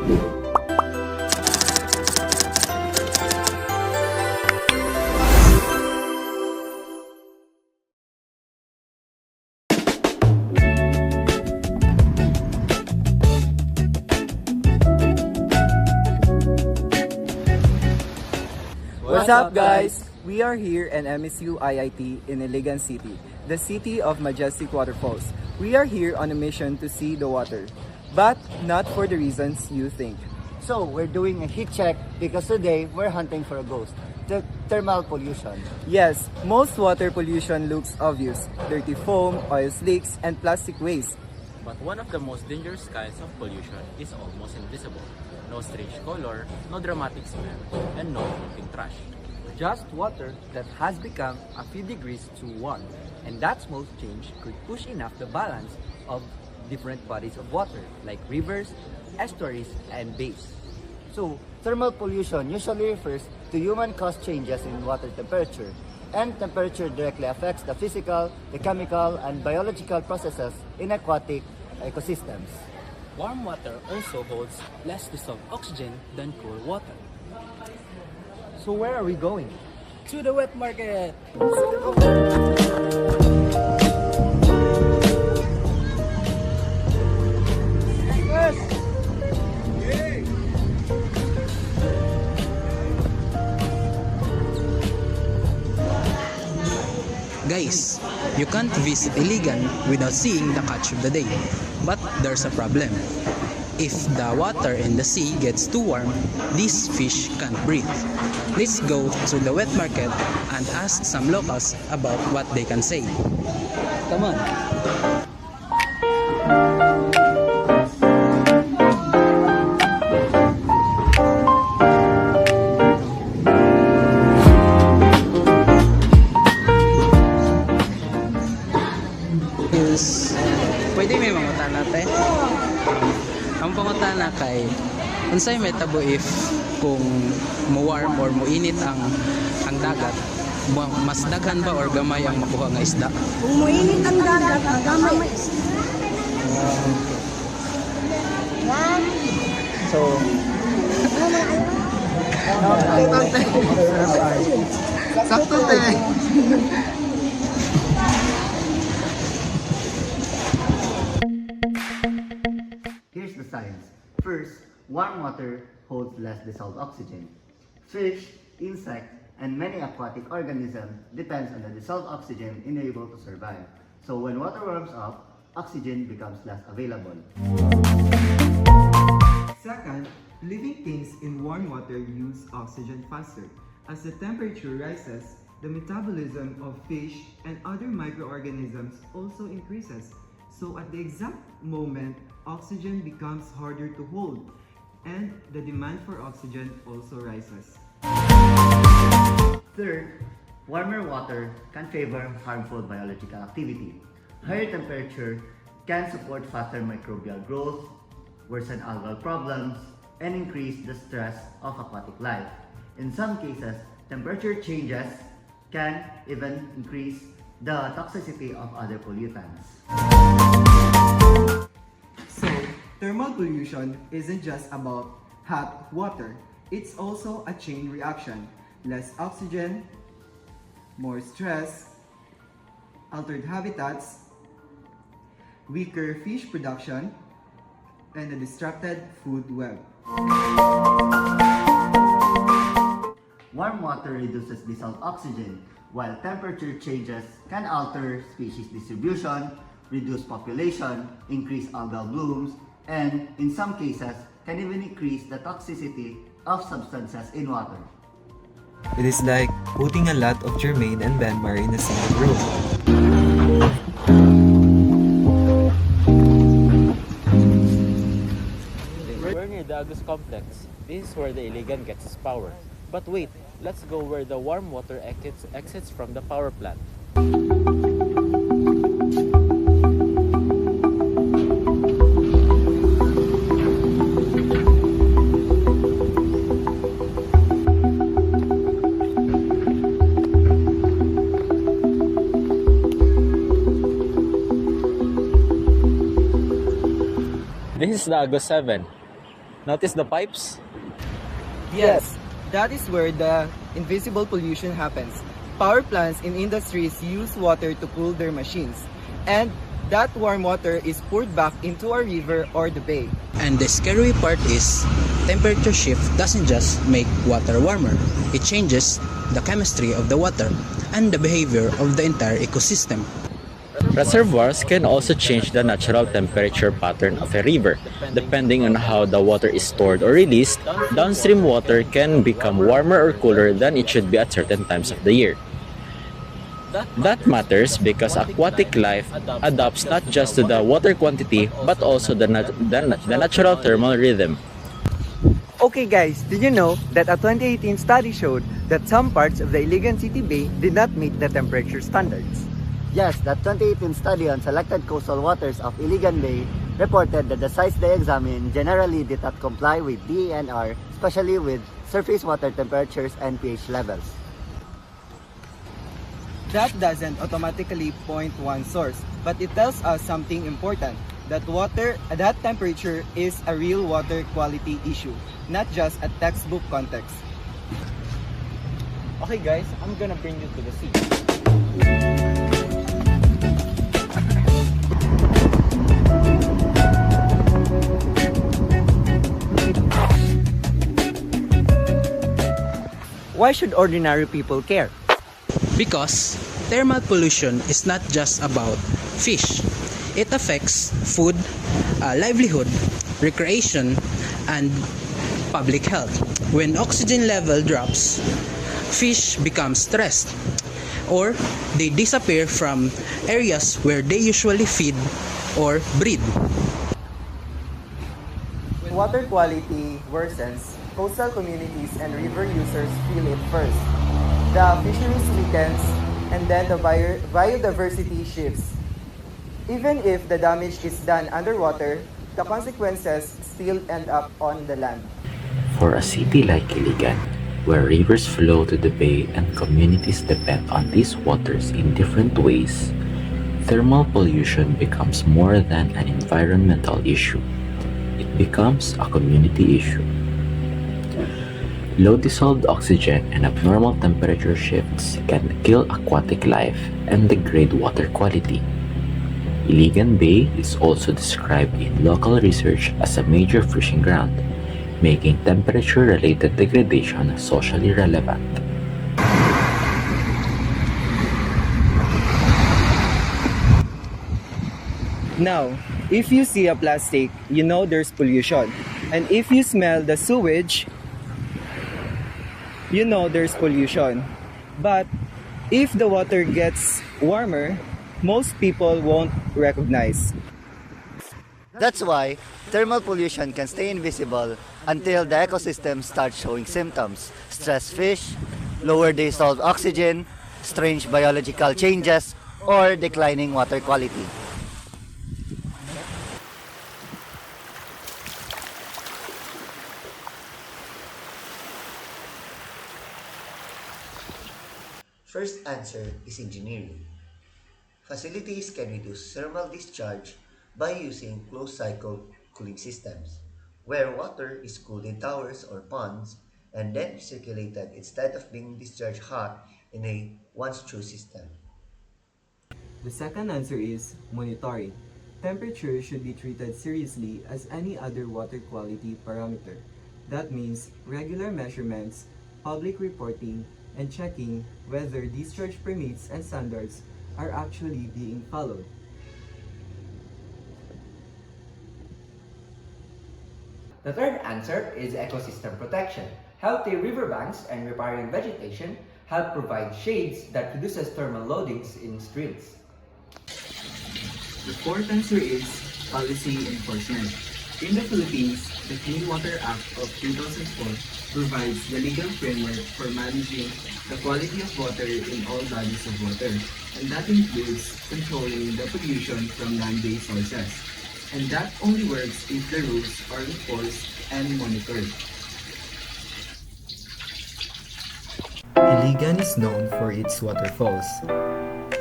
What's up, guys? We are here in MSU IIT in Iligan City, the city of majestic waterfalls. We are here on a mission to see the water, but not for the reasons you think. So, we're doing a heat check because today we're hunting for a ghost, the thermal pollution. Yes, most water pollution looks obvious: dirty foam, oil slicks, and plastic waste. But one of the most dangerous kinds of pollution is almost invisible. No strange color, no dramatic smell, and no floating trash. Just water that has become a few degrees too warm, and that small change could push enough the balance of different bodies of water like rivers, estuaries, and bays. So, thermal pollution usually refers to human-caused changes in water temperature, and temperature directly affects the physical, the chemical, and biological processes in aquatic ecosystems. Warm water also holds less dissolved oxygen than cool water. So where are we going? To the wet market! Guys, you can't visit Iligan without seeing the catch of the day. But there's a problem. If the water in the sea gets too warm, these fish can't breathe. Let's go to the wet market and ask some locals about what they can say. Come on. Pwede may mangutan natin. Ang pangutana kay unsay metabo if kung mo-warm or mo-init ang dagat, mas daghan ba or gamay ang makuha nga isda? Kung mainit ang dagat, ang gamay isda. So, sakto te. Here's the science. First, warm water holds less dissolved oxygen. Fish, insects, and many aquatic organisms depends on the dissolved oxygen in able to survive. So when water warms up, oxygen becomes less available. Second, living things in warm water use oxygen faster. As the temperature rises, the metabolism of fish and other microorganisms also increases. So at the exact moment, oxygen becomes harder to hold, and the demand for oxygen also rises. Third, warmer water can favor harmful biological activity. Higher temperature can support faster microbial growth, worsen algal problems, and increase the stress of aquatic life. In some cases, temperature changes can even increase the toxicity of other pollutants. So, thermal pollution isn't just about hot water. It's also a chain reaction. Less oxygen, more stress, altered habitats, weaker fish production, and a disrupted food web. Warm water reduces dissolved oxygen, while temperature changes can alter species distribution, reduce population, increase algal blooms, and in some cases can even increase the toxicity of substances in water. It is like putting a lot of germane and benmar in a single room. We're near the Agus complex. This is where the Iligan gets its power. But wait, let's go where the warm water exits from the power plant. This is the Agus 7. Notice the pipes? Yes, that is where the invisible pollution happens. Power plants in industries use water to cool their machines, and that warm water is poured back into a river or the bay. And the scary part is, temperature shift doesn't just make water warmer, it changes the chemistry of the water and the behavior of the entire ecosystem. Reservoirs can also change the natural temperature pattern of a river. Depending on how the water is stored or released, downstream water can become warmer or cooler than it should be at certain times of the year. That matters because aquatic life adapts not just to the water quantity but also the natural thermal rhythm. Okay guys, did you know that a 2018 study showed that some parts of the Iligan City Bay did not meet the temperature standards? Yes, that 2018 study on selected coastal waters of Iligan Bay reported that the sites they examined generally did not comply with DENR, especially with surface water temperatures and pH levels. That doesn't automatically point one source, but it tells us something important, that temperature is a real water quality issue, not just a textbook context. Okay guys, I'm gonna bring you to the sea. Why should ordinary people care? Because thermal pollution is not just about fish. It affects food, livelihood, recreation, and public health. When oxygen level drops, fish become stressed or they disappear from areas where they usually feed or breed. When water quality worsens, coastal communities and river users feel it first. The fisheries weakens, and then the biodiversity shifts. Even if the damage is done underwater, the consequences still end up on the land. For a city like Iligan, where rivers flow to the bay and communities depend on these waters in different ways, thermal pollution becomes more than an environmental issue. It becomes a community issue. Low dissolved oxygen and abnormal temperature shifts can kill aquatic life and degrade water quality. Iligan Bay is also described in local research as a major fishing ground, making temperature-related degradation socially relevant. Now, if you see a plastic, you know there's pollution. And if you smell the sewage, you know there's pollution. But if the water gets warmer, most people won't recognize. That's why thermal pollution can stay invisible until the ecosystem starts showing symptoms: stressed fish, lower dissolved oxygen, strange biological changes, or declining water quality. First answer is engineering. Facilities can reduce thermal discharge by using closed-cycle cooling systems, where water is cooled in towers or ponds and then recirculated instead of being discharged hot in a once-through system. The second answer is monitoring. Temperature should be treated seriously as any other water quality parameter. That means regular measurements, public reporting, and checking whether discharge permits and standards are actually being followed. The third answer is ecosystem protection. Healthy riverbanks and riparian vegetation help provide shades that reduces thermal loadings in streams. The fourth answer is policy enforcement. In the Philippines, the Clean Water Act of 2004 provides the legal framework for managing the quality of water in all bodies of water, and that includes controlling the pollution from land-based sources. And that only works if the rules are enforced and monitored. Iligan is known for its waterfalls,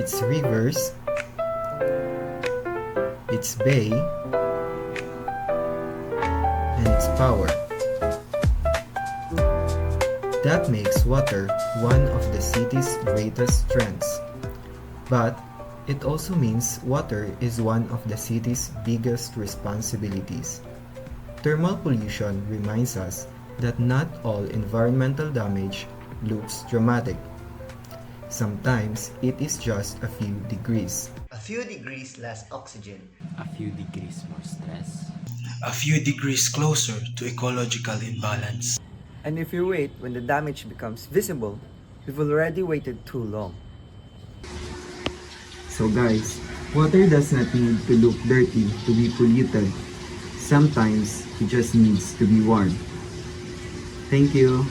its rivers, its bay, and its power. That makes water one of the city's greatest strengths. But it also means water is one of the city's biggest responsibilities. Thermal pollution reminds us that not all environmental damage looks dramatic. Sometimes it is just a few degrees. A few degrees less oxygen. A few degrees more stress. A few degrees closer to ecological imbalance. And if you wait when the damage becomes visible, you've already waited too long. So guys, water does not need to look dirty to be polluted. Sometimes it just needs to be warm. Thank you.